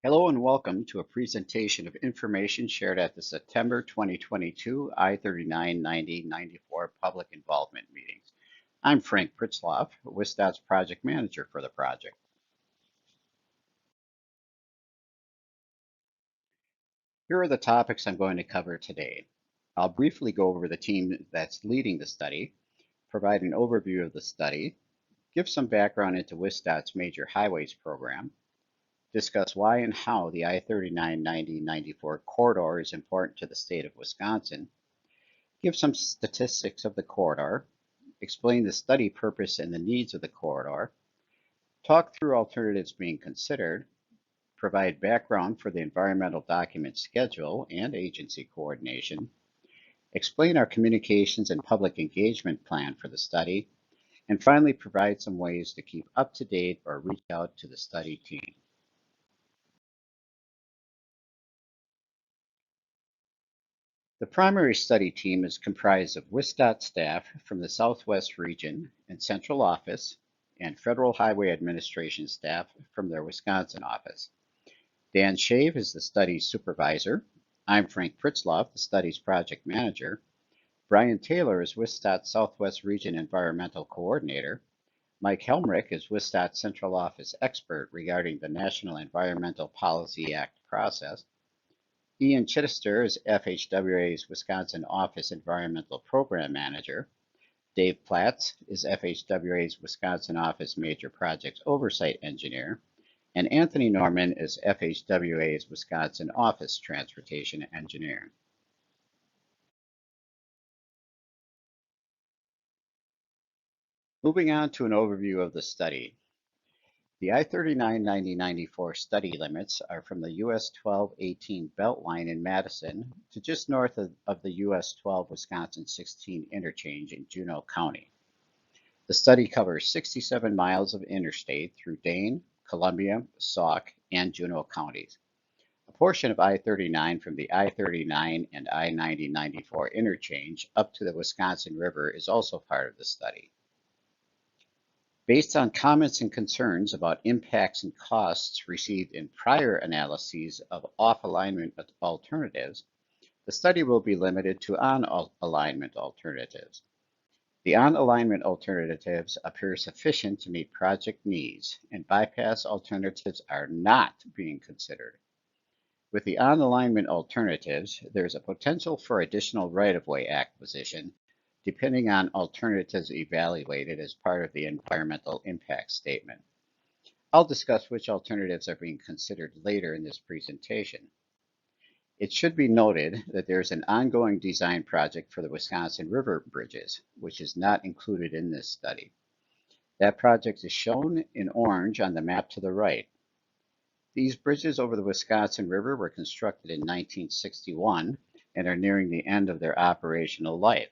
Hello and welcome to a presentation of information shared at the September 2022 I-39 9094 Public Involvement Meetings. I'm Frank Pritzloff, WISDOT's project manager for the project. Here are the topics I'm going to cover today. I'll briefly go over the team that's leading the study, provide an overview of the study, give some background into WISDOT's major highways program, discuss why and how the I-39 9094 corridor is important to the state of Wisconsin, give some statistics of the corridor, explain the study purpose and the needs of the corridor, talk through alternatives being considered, provide background for the environmental document schedule and agency coordination, explain our communications and public engagement plan for the study, and finally provide some ways to keep up to date or reach out to the study team. The primary study team is comprised of WISDOT staff from the Southwest Region and Central Office and Federal Highway Administration staff from their Wisconsin office. Dan Shave is the study's supervisor. I'm Frank Pritzloff, the study's project manager. Brian Taylor is WISDOT Southwest Region Environmental Coordinator. Mike Helmrich is WISDOT Central Office expert regarding the National Environmental Policy Act process. Ian Chittister is FHWA's Wisconsin Office Environmental Program Manager. Dave Platts is FHWA's Wisconsin Office Major Projects Oversight Engineer. And Anthony Norman is FHWA's Wisconsin Office Transportation Engineer. Moving on to an overview of the study. The I-39 9094 study limits are from the US 1218 Beltline in Madison to just north of the US 12 Wisconsin 16 interchange in Juneau County. The study covers 67 miles of interstate through Dane, Columbia, Sauk, and Juneau counties. A portion of I-39 from the I-39 and I-9094 interchange up to the Wisconsin River is also part of the study. Based on comments and concerns about impacts and costs received in prior analyses of off-alignment alternatives, the study will be limited to on-alignment alternatives. The on-alignment alternatives appear sufficient to meet project needs, and bypass alternatives are not being considered. With the on-alignment alternatives, there is a potential for additional right-of-way acquisition depending on alternatives evaluated as part of the environmental impact statement. I'll discuss which alternatives are being considered later in this presentation. It should be noted that there is an ongoing design project for the Wisconsin River bridges, which is not included in this study. That project is shown in orange on the map to the right. These bridges over the Wisconsin River were constructed in 1961 and are nearing the end of their operational life.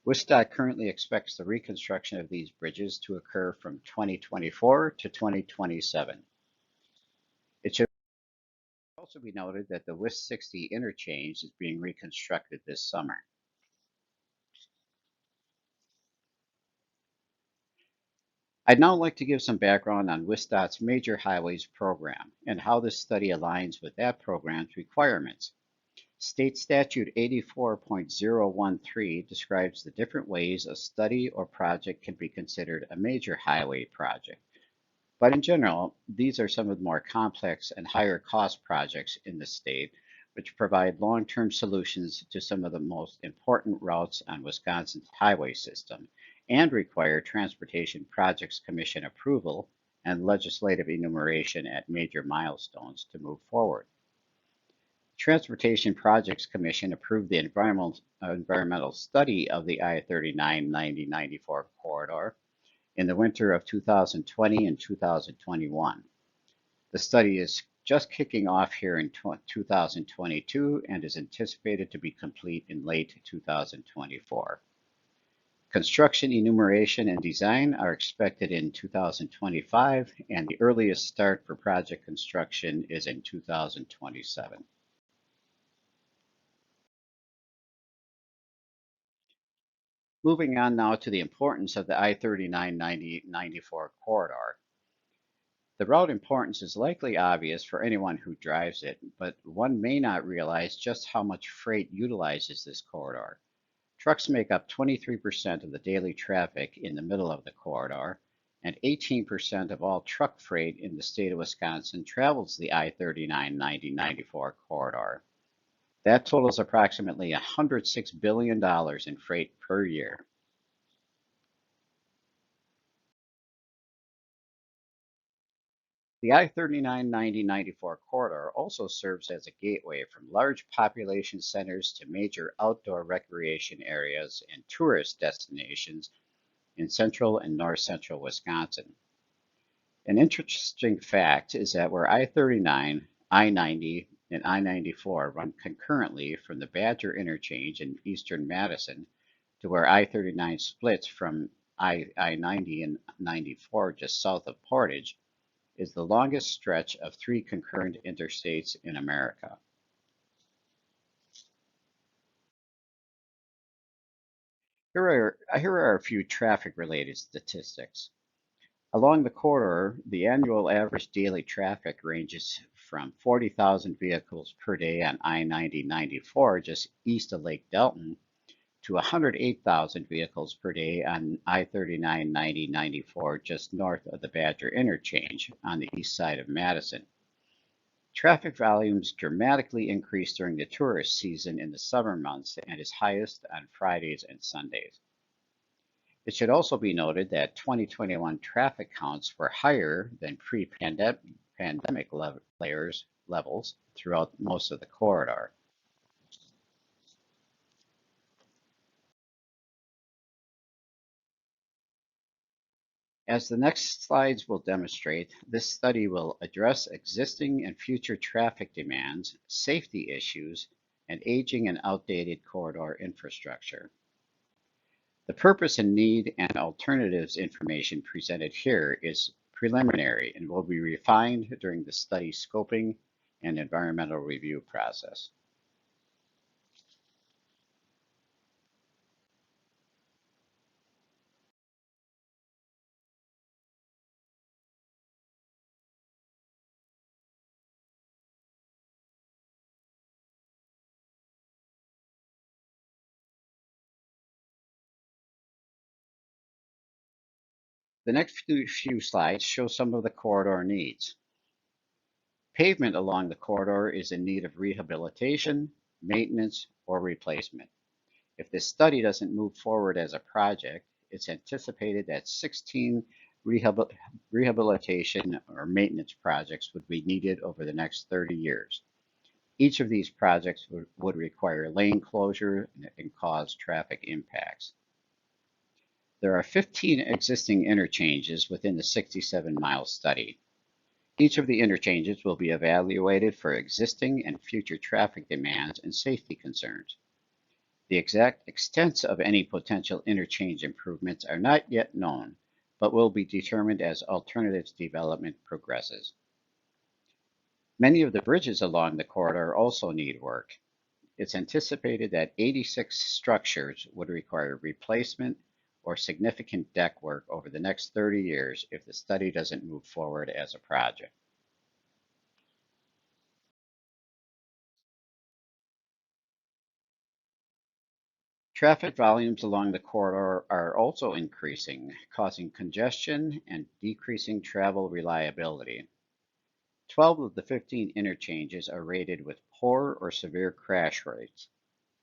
WISDOT currently expects the reconstruction of these bridges to occur from 2024 to 2027. It should also be noted that the WIS 60 interchange is being reconstructed this summer. I'd now like to give some background on WISDOT's Major Highways program and how this study aligns with that program's requirements. State Statute 84.013 describes the different ways a study or project can be considered a major highway project. But in general, these are some of the more complex and higher cost projects in the state, which provide long-term solutions to some of the most important routes on Wisconsin's highway system and require Transportation Projects Commission approval and legislative enumeration at major milestones to move forward. Transportation Projects Commission approved the environmental study of the I-39 9094 corridor in the winter of 2020 and 2021. The study is just kicking off here in 2022 and is anticipated to be complete in late 2024. Construction enumeration and design are expected in 2025, and the earliest start for project construction is in 2027. Moving on now to the importance of the I-39 9094 corridor. The route importance is likely obvious for anyone who drives it, but one may not realize just how much freight utilizes this corridor. Trucks make up 23% of the daily traffic in the middle of the corridor, and 18% of all truck freight in the state of Wisconsin travels the I-39 9094 corridor. That totals approximately $106 billion in freight per year. The I-39 9094 corridor also serves as a gateway from large population centers to major outdoor recreation areas and tourist destinations in central and north central Wisconsin. An interesting fact is that where I-39, I-90, and I-94 run concurrently from the Badger interchange in eastern Madison to where I-39 splits from I-90 and 94 just south of Portage, is the longest stretch of three concurrent interstates in America. Here are a few traffic-related statistics. Along the corridor, the annual average daily traffic ranges from 40,000 vehicles per day on I-90-94 just east of Lake Delton to 108,000 vehicles per day on I-39 90-94 just north of the Badger interchange on the east side of Madison. Traffic volumes dramatically increase during the tourist season in the summer months and is highest on Fridays and Sundays. It should also be noted that 2021 traffic counts were higher than pre-pandemic levels throughout most of the corridor. As the next slides will demonstrate, this study will address existing and future traffic demands, safety issues, and aging and outdated corridor infrastructure. The purpose and need and alternatives information presented here is preliminary and will be refined during the study scoping and environmental review process. The next few slides show some of the corridor needs. Pavement along the corridor is in need of rehabilitation, maintenance, or replacement. If this study doesn't move forward as a project, it's anticipated that 16 rehabilitation or maintenance projects would be needed over the next 30 years. Each of these projects would require lane closure and cause traffic impacts. There are 15 existing interchanges within the 67-mile study. Each of the interchanges will be evaluated for existing and future traffic demands and safety concerns. The exact extents of any potential interchange improvements are not yet known, but will be determined as alternatives development progresses. Many of the bridges along the corridor also need work. It's anticipated that 86 structures would require replacement or significant deck work over the next 30 years if the study doesn't move forward as a project. Traffic volumes along the corridor are also increasing, causing congestion and decreasing travel reliability. 12 of the 15 interchanges are rated with poor or severe crash rates,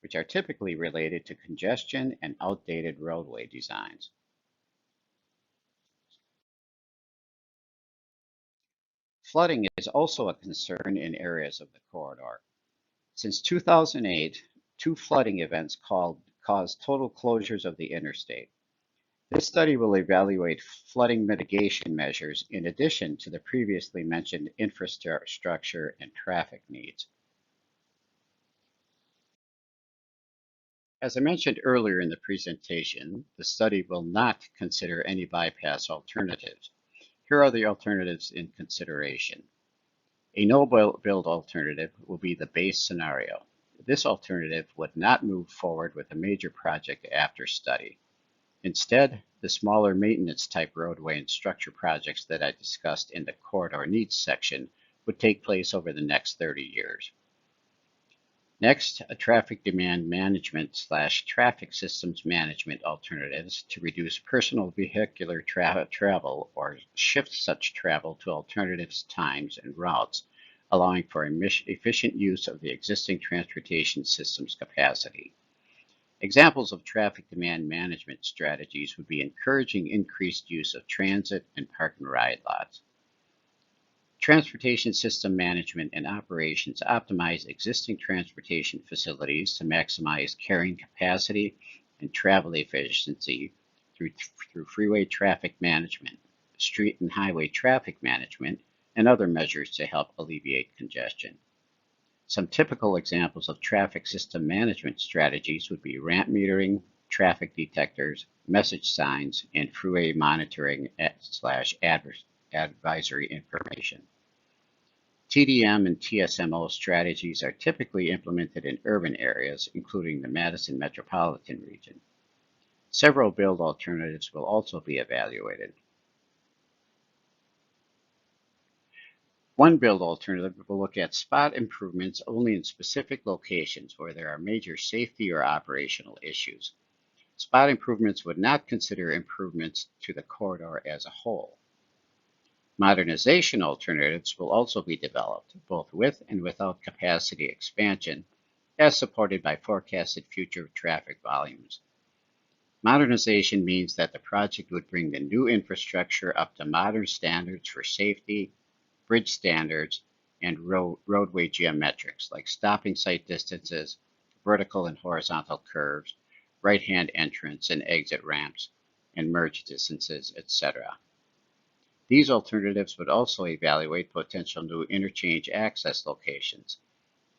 which are typically related to congestion and outdated roadway designs. Flooding is also a concern in areas of the corridor. Since 2008, two flooding events caused total closures of the interstate. This study will evaluate flooding mitigation measures in addition to the previously mentioned infrastructure and traffic needs. As I mentioned earlier in the presentation, the study will not consider any bypass alternatives. Here are the alternatives in consideration. A no-build alternative will be the base scenario. This alternative would not move forward with a major project after study. Instead, The smaller maintenance type roadway and structure projects that I discussed in the corridor needs section would take place over the next 30 years. Next, a traffic demand management / traffic systems management alternatives to reduce personal vehicular travel or shift such travel to alternative times and routes, allowing for efficient use of the existing transportation system's capacity. Examples of traffic demand management strategies would be encouraging increased use of transit and park and ride lots. Transportation system management and operations optimize existing transportation facilities to maximize carrying capacity and travel efficiency through freeway traffic management, street and highway traffic management, and other measures to help alleviate congestion. Some typical examples of traffic system management strategies would be ramp metering, traffic detectors, message signs, and freeway monitoring / advisory information. TDM and TSMO strategies are typically implemented in urban areas, including the Madison metropolitan region. Several build alternatives will also be evaluated. One build alternative will look at spot improvements only in specific locations where there are major safety or operational issues. Spot improvements would not consider improvements to the corridor as a whole. Modernization alternatives will also be developed, both with and without capacity expansion, as supported by forecasted future traffic volumes. Modernization means that the project would bring the new infrastructure up to modern standards for safety, bridge standards, and roadway geometrics like stopping sight distances, vertical and horizontal curves, right-hand entrance and exit ramps, and merge distances, etc. These alternatives would also evaluate potential new interchange access locations.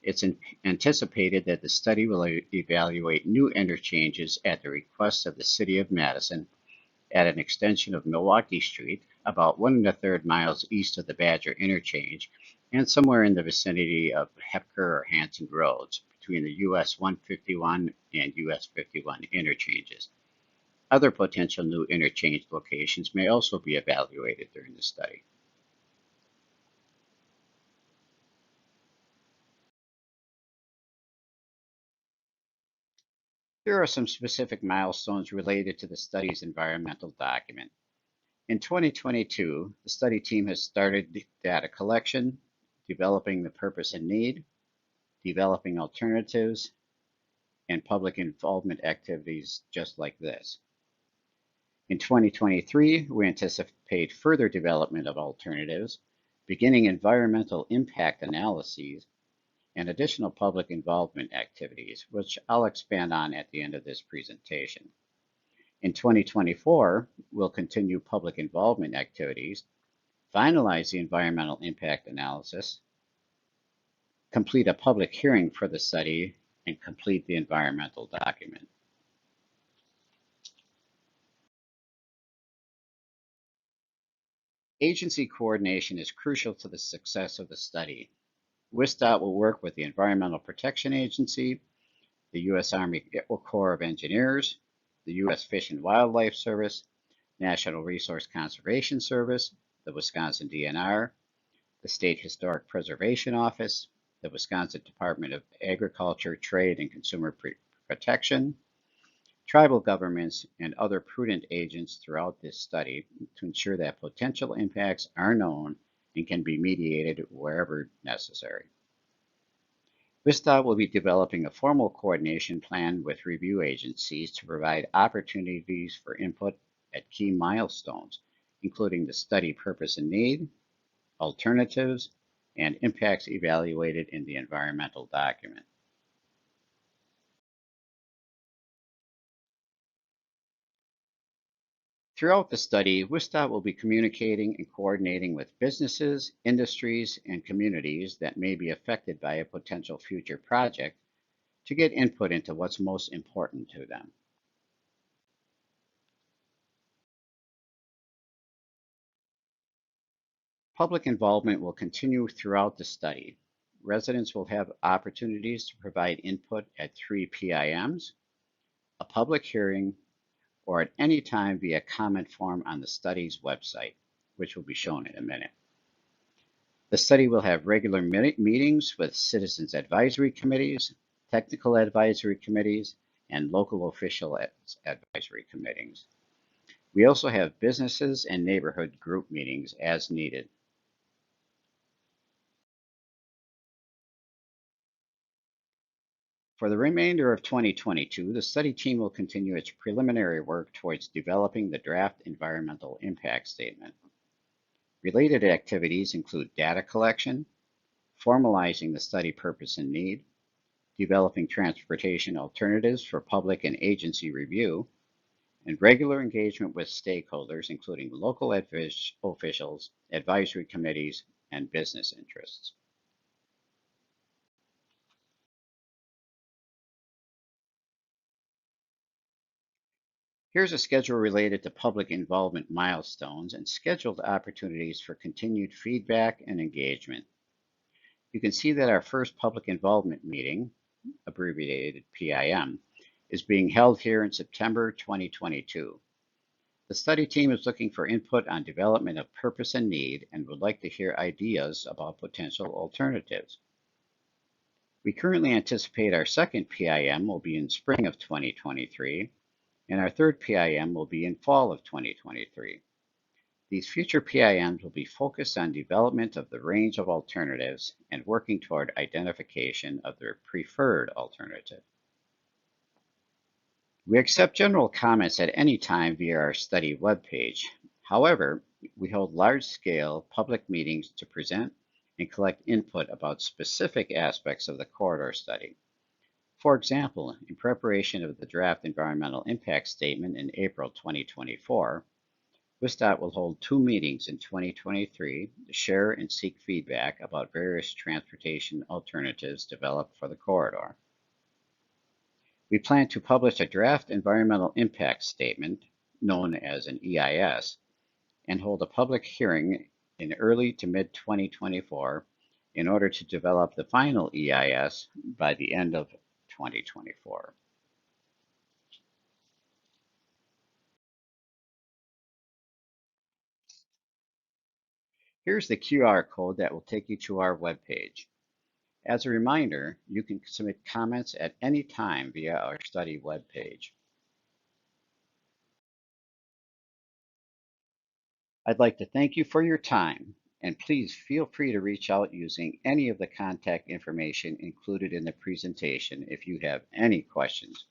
It's anticipated that the study will evaluate new interchanges at the request of the City of Madison at an extension of Milwaukee Street, about 1 1/3 miles east of the Badger interchange, and somewhere in the vicinity of Hepker or Hanson Roads, between the US 151 and US 51 interchanges. Other potential new interchange locations may also be evaluated during the study. Here are some specific milestones related to the study's environmental document. In 2022, the study team has started data collection, developing the purpose and need, developing alternatives, and public involvement activities just like this. In 2023, we anticipate further development of alternatives, beginning environmental impact analyses, and additional public involvement activities, which I'll expand on at the end of this presentation. In 2024, we'll continue public involvement activities, finalize the environmental impact analysis, complete a public hearing for the study, and complete the environmental document. Agency coordination is crucial to the success of the study. WSDOT will work with the Environmental Protection Agency, the U.S. Army Corps of Engineers, the U.S. Fish and Wildlife Service, National Resource Conservation Service, the Wisconsin DNR, the State Historic Preservation Office, the Wisconsin Department of Agriculture, Trade, and Consumer Protection, tribal governments, and other prudent agents throughout this study to ensure that potential impacts are known and can be mediated wherever necessary. WSDOT will be developing a formal coordination plan with review agencies to provide opportunities for input at key milestones, including the study purpose and need, alternatives, and impacts evaluated in the environmental document. Throughout the study, WSDOT will be communicating and coordinating with businesses, industries, and communities that may be affected by a potential future project to get input into what's most important to them. Public involvement will continue throughout the study. Residents will have opportunities to provide input at 3 PIMs, a public hearing, or at any time via comment form on the study's website, which will be shown in a minute. The study will have regular meetings with citizens advisory committees, technical advisory committees, and local official advisory committees. We also have businesses and neighborhood group meetings as needed. For the remainder of 2022, the study team will continue its preliminary work towards developing the draft environmental impact statement. Related activities include data collection, formalizing the study purpose and need, developing transportation alternatives for public and agency review, and regular engagement with stakeholders, including local officials, advisory committees, and business interests. Here's a schedule related to public involvement milestones and scheduled opportunities for continued feedback and engagement. You can see that our first public involvement meeting, abbreviated PIM, is being held here in September 2022. The study team is looking for input on development of purpose and need and would like to hear ideas about potential alternatives. We currently anticipate our second PIM will be in spring of 2023, and our third PIM will be in fall of 2023. These future PIMs will be focused on development of the range of alternatives and working toward identification of their preferred alternative. We accept general comments at any time via our study webpage. However, we hold large-scale public meetings to present and collect input about specific aspects of the corridor study. For example, in preparation of the draft environmental impact statement in April 2024, WSDOT will hold 2 meetings in 2023 to share and seek feedback about various transportation alternatives developed for the corridor. We plan to publish a draft environmental impact statement, known as an EIS, and hold a public hearing in early to mid-2024 in order to develop the final EIS by the end of 2024. Here's the QR code that will take you to our webpage. As a reminder, you can submit comments at any time via our study webpage. I'd like to thank you for your time, and please feel free to reach out using any of the contact information included in the presentation if you have any questions.